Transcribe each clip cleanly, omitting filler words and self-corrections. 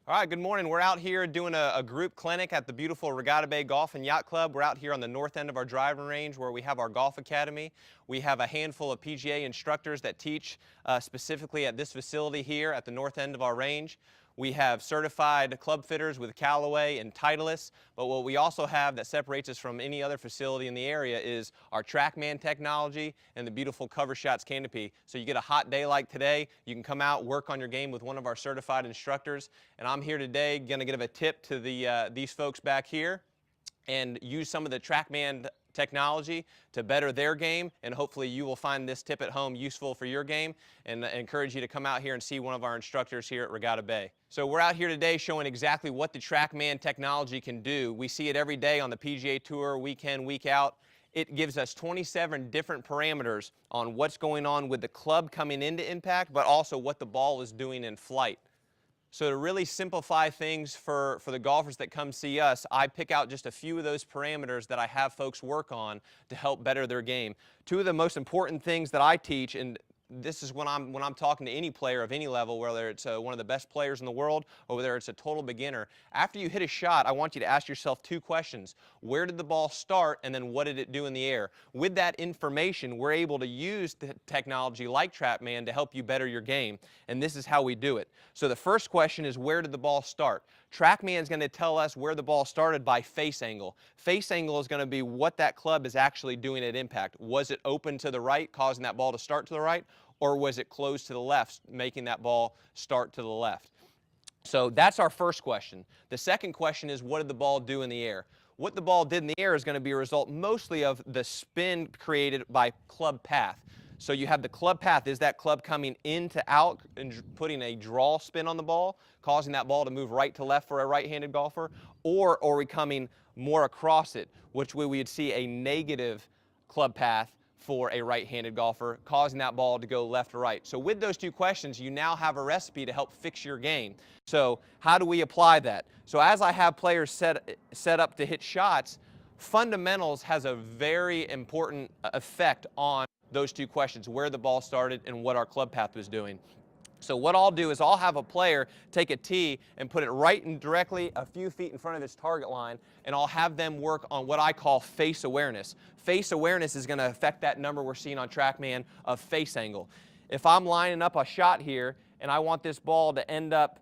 All right, good morning. We're out here doing a group clinic at the beautiful Regatta Bay Golf and Yacht Club. We're out here on the north end of our driving range where we have our golf academy. We have a handful of PGA instructors that teach specifically at this facility here at the north end of our range. We have certified club fitters with Callaway and Titleist, but what we also have that separates us from any other facility in the area is our TrackMan technology and the beautiful Cover Shots canopy. So you get a hot day like today, you can come out, work on your game with one of our certified instructors. And I'm here today going to give a tip to these folks back here and use some of the TrackMan technology to better their game, and hopefully you will find this tip at home useful for your game, and encourage you to come out here and see one of our instructors here at Regatta Bay. So we're out here today showing exactly what the TrackMan technology can do. We see it every day on the PGA Tour, week in, week out. It gives us 27 different parameters on what's going on with the club coming into impact, but also what the ball is doing in flight. So to really simplify things for the golfers that come see us, I pick out just a few of those parameters that I have folks work on to help better their game. Two of the most important things that I teach, and this is when I'm talking to any player of any level, whether it's one of the best players in the world or whether it's a total beginner. After you hit a shot, I want you to ask yourself two questions. Where did the ball start, and then what did it do in the air? With that information, we're able to use the technology like TrackMan to help you better your game, and this is how we do it. So the first question is, where did the ball start? TrackMan is going to tell us where the ball started by face angle. Face angle is going to be what that club is actually doing at impact. Was it open to the right, causing that ball to start to the right, or was it closed to the left, making that ball start to the left? So that's our first question. The second question is, what did the ball do in the air? What the ball did in the air is going to be a result mostly of the spin created by club path. So you have the club path. Is that club coming in to out and putting a draw spin on the ball, causing that ball to move right to left for a right-handed golfer? Or are we coming more across it, which we would see a negative club path for a right-handed golfer, causing that ball to go left or right? So with those two questions, you now have a recipe to help fix your game. So how do we apply that? So as I have players set up to hit shots, fundamentals has a very important effect on those two questions, where the ball started and what our club path was doing. So what I'll do is I'll have a player take a tee and put it right and directly a few feet in front of his target line, and I'll have them work on what I call face awareness. Face awareness is going to affect that number we're seeing on TrackMan of face angle. If I'm lining up a shot here and I want this ball to end up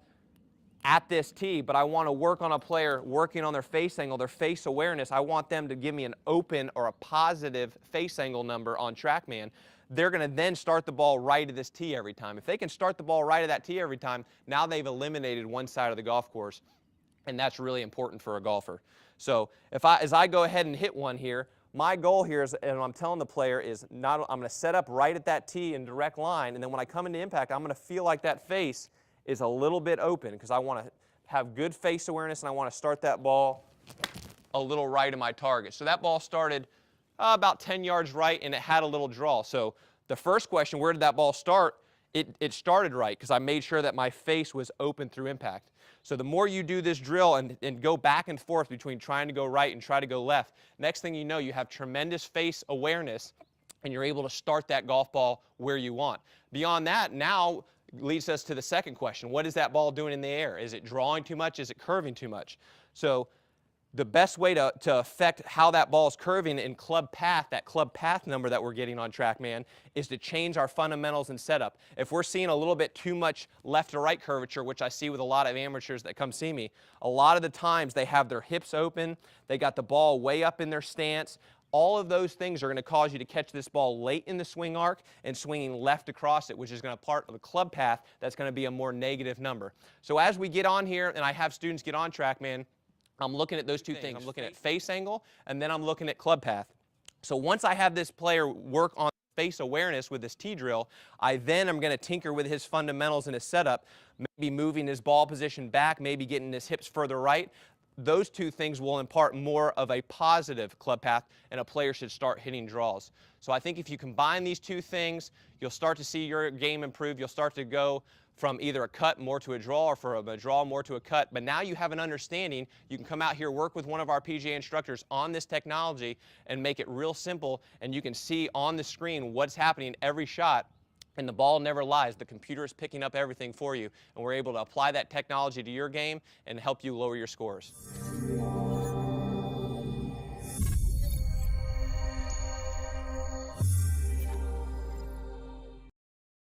at this tee, but I want to work on a player working on their face angle, their face awareness, I want them to give me an open or a positive face angle number on TrackMan. They're going to then start the ball right at this tee every time. If they can start the ball right at that tee every time, now they've eliminated one side of the golf course, and that's really important for a golfer. So as I go ahead and hit one here, my goal here is, and I'm telling the player, is I'm going to set up right at that tee in direct line, and then when I come into impact, I'm going to feel like that face is a little bit open because I want to have good face awareness and I want to start that ball a little right of my target. So that ball started about 10 yards right, and it had a little draw. So the first question, where did that ball start? It started right because I made sure that my face was open through impact. So the more you do this drill and go back and forth between trying to go right and try to go left, next thing you know, you have tremendous face awareness and you're able to start that golf ball where you want. Beyond that, now leads us to the second question. What is that ball doing in the air? Is it drawing too much? Is it curving too much? So the best way to affect how that ball is curving in club path, that club path number that we're getting on TrackMan, is to change our fundamentals and setup. If we're seeing a little bit too much left to right curvature, which I see with a lot of amateurs that come see me, a lot of the times they have their hips open, they got the ball way up in their stance. All of those things are going to cause you to catch this ball late in the swing arc and swinging left across it, which is going to part of the club path that's going to be a more negative number. So as we get on here, and I have students get on TrackMan, I'm looking at those two things. I'm looking at face angle, and then I'm looking at club path. So once I have this player work on face awareness with this tee drill, I then am going to tinker with his fundamentals and his setup, maybe moving his ball position back, maybe getting his hips further right. Those two things will impart more of a positive club path, and a player should start hitting draws. So I think if you combine these two things, you'll start to see your game improve. You'll start to go from either a cut more to a draw, or from a draw more to a cut. But now you have an understanding. You can come out here, work with one of our PGA instructors on this technology, and make it real simple, and you can see on the screen what's happening every shot And the ball never lies. The computer is picking up everything for you, and we're able to apply that technology to your game and help you lower your scores.